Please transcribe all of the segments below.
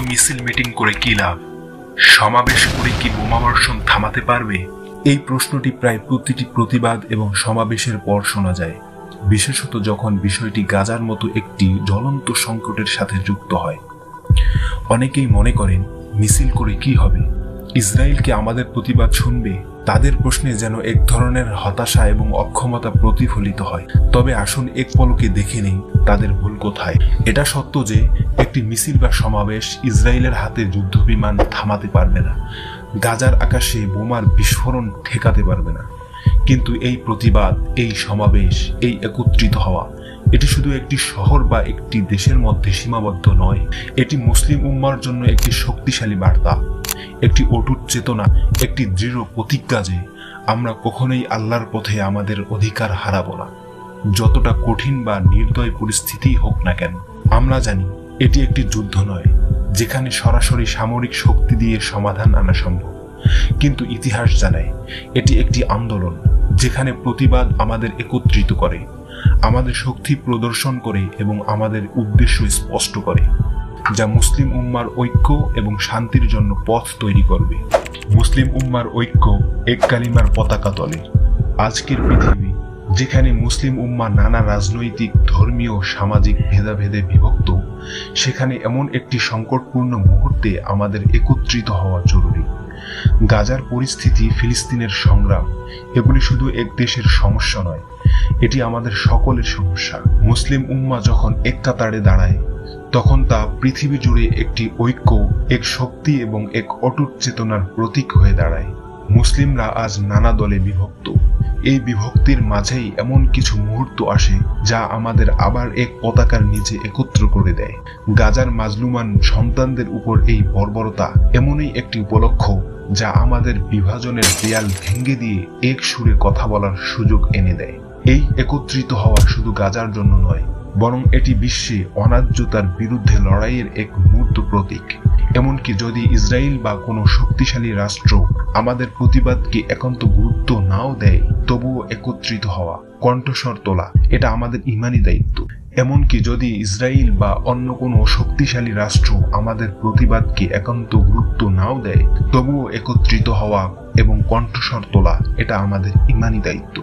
মিছিল মিটিং করে কি লাভ? সমাবেশ করে কি বোমাবর্ষণ থামাতে পারবে? এই প্রশ্নটি প্রায় প্রতিটি প্রতিবাদ এবং সমাবেশের পর শোনা যায়, বিশেষত যখন বিষয়টি গাজার মতো একটি জ্বলন্ত সংকটের সাথে যুক্ত হয়। অনেকেই মনে করেন, মিছিল করে কি হবে? ইসরায়েলকে আমাদের প্রতিবাদ শুনবে? তাদের প্রশ্নে যেন এক ধরনের হতাশা এবং অক্ষমতা প্রতিফলিত হয়। তবে আসুন এক পলকে দেখে নেই তাদের ভুল কোথায়। এটা সত্য যে একটি মিছিল বা সমাবেশ ইসরায়েলের হাতে যুদ্ধবিমান থামাতে পারবে না, গাজার আকাশে বোমার বিস্ফোরণ ঠেকাতে পারবে না। কিন্তু এই প্রতিবাদ, এই সমাবেশ, এই একত্রিত হওয়া, এটি শুধু একটি শহর বা একটি দেশের মধ্যে সীমাবদ্ধ নয়। এটি মুসলিম উম্মার জন্য একটি শক্তিশালী বার্তা, একটি অটুট চেতনা, একটি দৃঢ় প্রতিজ্ঞা যে আমরা কখনোই আল্লাহর পথে আমাদের অধিকার হারাবো না, যতটা কঠিন বা নির্দয় পরিস্থিতি হোক না কেন। আমরা জানি এটি একটি যুদ্ধ নয় যেখানে সরাসরি সামরিক শক্তি দিয়ে সমাধান আনা সম্ভব, কিন্তু ইতিহাস জানায় এটি একটি আন্দোলন যেখানে প্রতিবাদ আমাদের একত্রিত করে, আমাদের শক্তি প্রদর্শন করে এবং আমাদের উদ্দেশ্য স্পষ্ট করে, যা মুসলিম উম্মার ঐক্য এবং শান্তির জন্য পথ তৈরি করবে। মুসলিম উম্মার ঐক্য এক কালিমার পতাকা তলে। আজকের পৃথিবী, যেখানে মুসলিম উম্মা নানা রাজনৈতিক, ধর্মীয়, সামাজিক ভেদাভেদে বিভক্ত, সেখানে এমন একটি সংকটপূর্ণ মুহূর্তে আমাদের একত্রিত হওয়া জরুরি। গাজার পরিস্থিতি, ফিলিস্তিনের সংগ্রাম, এগুলি শুধু এক দেশের সমস্যা নয়, এটি আমাদের সকলের সমস্যা। মুসলিম উম্মা যখন এক কাতারে দাঁড়ায়, তখন তা পৃথিবী জুড়ে একটি ঐক্য, এক শক্তি এবং এক অটুট চেতনার প্রতীক হয়ে দাঁড়ায়। মুসলিমরা আজ নানা দলে বিভক্ত। এই বিভক্তির মাঝেই এমন কিছু মুহূর্ত আসে যা আমাদের আবার এক পতাকার নিচে একত্র করে দেয়। গাজার মাজলুমান সন্তানদের উপর এই বর্বরতা এমনই একটি উপলক্ষ যা আমাদের বিভাজনের দেয়াল ভেঙে দিয়ে এক সুরে কথা বলার সুযোগ এনে দেয়। এই একত্রিত হওয়া শুধু গাজার জন্য নয়, বরং এটি বিশ্বে অন্যায্যতার বিরুদ্ধে লড়াইয়ের এক মূর্ত প্রতীক। এমনকি যদি ইসরায়েল বা কোনো শক্তিশালী রাষ্ট্র আমাদের প্রতিবাদকে একান্ত গুরুত্ব নাও দেয়, তবুও একত্রিত হওয়া, কণ্ঠস্বর তোলা, এটা আমাদের ইমানি দায়িত্ব। এমনকি যদি ইসরায়েল বা অন্য কোনো শক্তিশালী রাষ্ট্র আমাদের প্রতিবাদকে একান্ত গুরুত্ব নাও দেয়, তবুও একত্রিত হওয়া এবং কণ্ঠস্বর তোলা, এটা আমাদের ইমানি দায়িত্ব।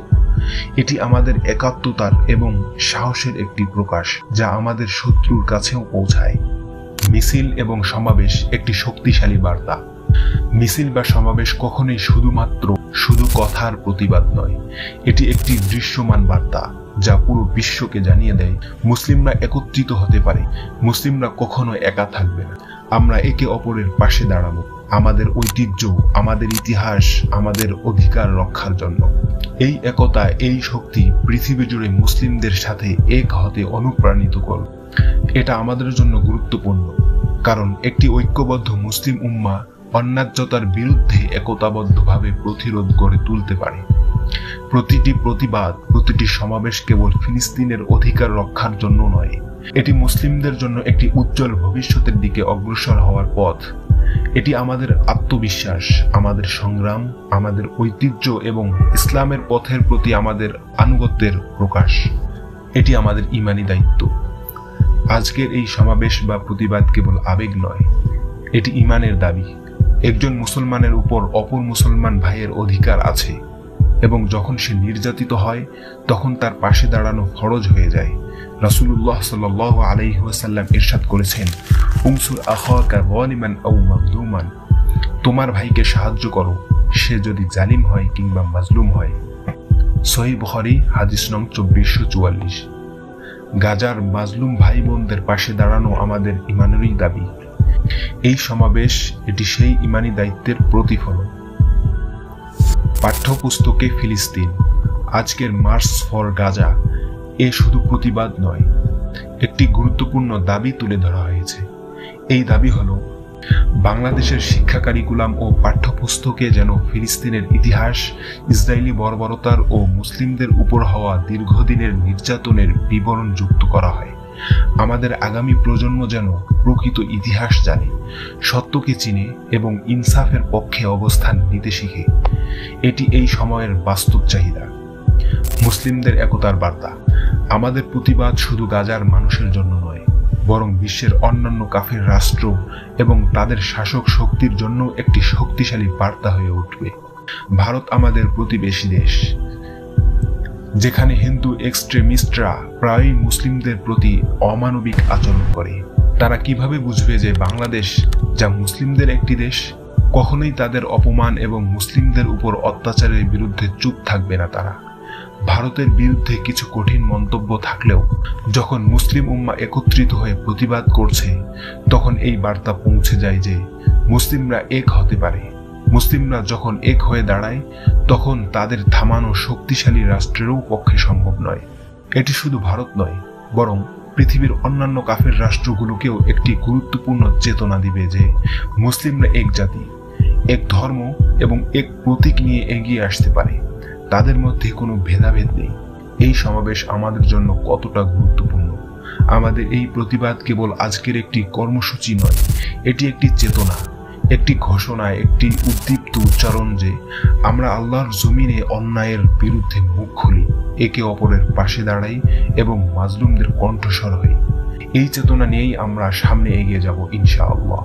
এটি আমাদের একাত্মতার এবং সাহসের একটি প্রকাশ, যা আমাদের শত্রুর কাছেও পৌঁছায়। মিছিল এবং সমাবেশ একটি শক্তিশালী বার্তা। মিছিল বা সমাবেশ কখনোই শুধু কথার প্রতিবাদ নয়, এটি একটি দৃশ্যমান বার্তা যা পুরো বিশ্বকে জানিয়ে দেয় মুসলিমরা একত্রিত হতে পারে, মুসলিমরা কখনো একা থাকবে না। আমরা একে অপরের পাশে দাঁড়াবো, আমাদের ঐতিহ্য, আমাদের ইতিহাস, আমাদের অধিকার রক্ষার জন্য। এই একতা, এই শক্তি পৃথিবী জুড়ে মুসলিমদের সাথে এক হতে অনুপ্রাণিত করবে। এটা আমাদের জন্য গুরুত্বপূর্ণ, কারণ একটি ঐক্যবদ্ধ মুসলিম উম্মাহ অন্যায্যতার বিরুদ্ধে একতাবদ্ধভাবে প্রতিরোধ গড়ে তুলতে পারে। প্রতিটি প্রতিবাদ, প্রতিটি সমাবেশ কেবল ফিলিস্তিনের অধিকার রক্ষার জন্য নয়, এটি মুসলিমদের জন্য একটি উজ্জ্বল ভবিষ্যতের দিকে অগ্রসর হওয়ার পথ। এটি আমাদের আত্মবিশ্বাস, আমাদের সংগ্রাম, আমাদের ঐতিহ্য এবং ইসলামের পথের প্রতি আমাদের আনুগত্যের প্রকাশ। এটি আমাদের ইমানি দায়িত্ব। আজকের এই সমাবেশ বা প্রতিবাদ কেবল আবেগ নয়, এটি ইমানের দাবি। একজন মুসলমানের উপর অপর মুসলমান ভাইয়ের অধিকার আছে, এবং যখন সে নির্যাতিত হয় তখন তার পাশে দাঁড়ানো ফরজ হয়ে যায়। রাসূলুল্লাহ সাল্লাল্লাহু আলাইহি ওয়াসাল্লাম ইরশাদ করেছেন, উনসুর আখাকা যালিমান আও মাজলুমান, তোমার ভাইকে সাহায্য করো, সে যদি জালিম হয় কিংবা মাজলুম হয়। সহিহ বুখারী হাদিস নং 2444। গাজার মাজলুম ভাই বোনদের পাশে দাঁড়ানো আমাদের ইমানেরই দাবি। এই সমাবেশ, এটি সেই ইমানি দায়িত্বের প্রতিফলন। পাঠ্যপুস্তকে ফিলিস্তিন, আজকের মার্চ ফর গাজা, এ শুধু প্রতিবাদ নয়, একটি গুরুত্বপূর্ণ দাবি তুলে ধরা হয়েছে। এই দাবি হলো, বাংলাদেশের শিক্ষা কারিকুলাম ও পাঠ্যপুস্তকে যেন ফিলিস্তিনের ইতিহাস, ইসরায়েলি বর্বরতার ও মুসলিমদের উপর হওয়া দীর্ঘদিনের নির্যাতনের বিবরণ যুক্ত করা হয়। আমাদের আগামী প্রজন্ম যেন প্রকৃত ইতিহাস জানে, সত্যকে চিনে এবং ইনসাফের পক্ষে অবস্থান নিতে শিখে। এটি এই সময়ের বাস্তব চাহিদা। মুসলিমদের একতার বার্তা। আমাদের প্রতিবাদ শুধু গাজার মানুষের জন্য নয়, বরং বিশ্বের অন্যান্য কাফের রাষ্ট্র এবং তাদের শাসক শক্তির জন্য একটি শক্তিশালী বার্তা হয়ে উঠবে। ভারত আমাদের প্রতিবেশী দেশ, যেখানে হিন্দু এক্সট্রিমিস্টরা প্রায়ই মুসলিমদের প্রতি অমানবিক আচরণ করে। তারা কিভাবে বুঝবে যে বাংলাদেশ, যা মুসলিমদের একটি দেশ, কখনোই তাদের অপমান এবং মুসলিমদের উপর অত্যাচারের বিরুদ্ধে চুপ থাকবে না। তারা ভারতের বিরুদ্ধে কিছু কঠিন মন্তব্য থাকলেও যখন মুসলিম উম্মাহ একত্রিত হয়ে প্রতিবাদ করছে, তখন এই বার্তা পৌঁছে যায় যে মুসলিমরা এক হতে পারে। মুসলিমরা যখন এক হয়ে দাঁড়ায়, তখন তাদের থামানো শক্তিশালী রাষ্ট্রেরও পক্ষে সম্ভব নয়। এটি শুধু ভারত নয়, বরং পৃথিবীর অন্যান্য কাফের রাষ্ট্রগুলোকেও একটি গুরুত্বপূর্ণ চেতনা দিবে যে মুসলিমরা এক জাতি, এক ধর্ম এবং এক প্রতীক নিয়ে এগিয়ে আসতে পারে। তাদের মধ্যে কোনো ভেদাভেদ নেই। এই সমাবেশ আমাদের জন্য কতটা গুরুত্বপূর্ণ। আমাদের এই প্রতিবাদ কেবল আজকের একটি কর্মসূচি নয়, এটি একটি চেতনা, একটি ঘোষণা, একটি উদ্দীপ্ত উচ্চারণ যে আমরা আল্লাহর জমিনে অন্যায়ের বিরুদ্ধে মুখ খুলি, একে অপরের পাশে দাঁড়াই এবং মাজলুমদের কণ্ঠস্বর হই। এই চেতনা নিয়েই আমরা সামনে এগিয়ে যাব ইনশাআল্লাহ।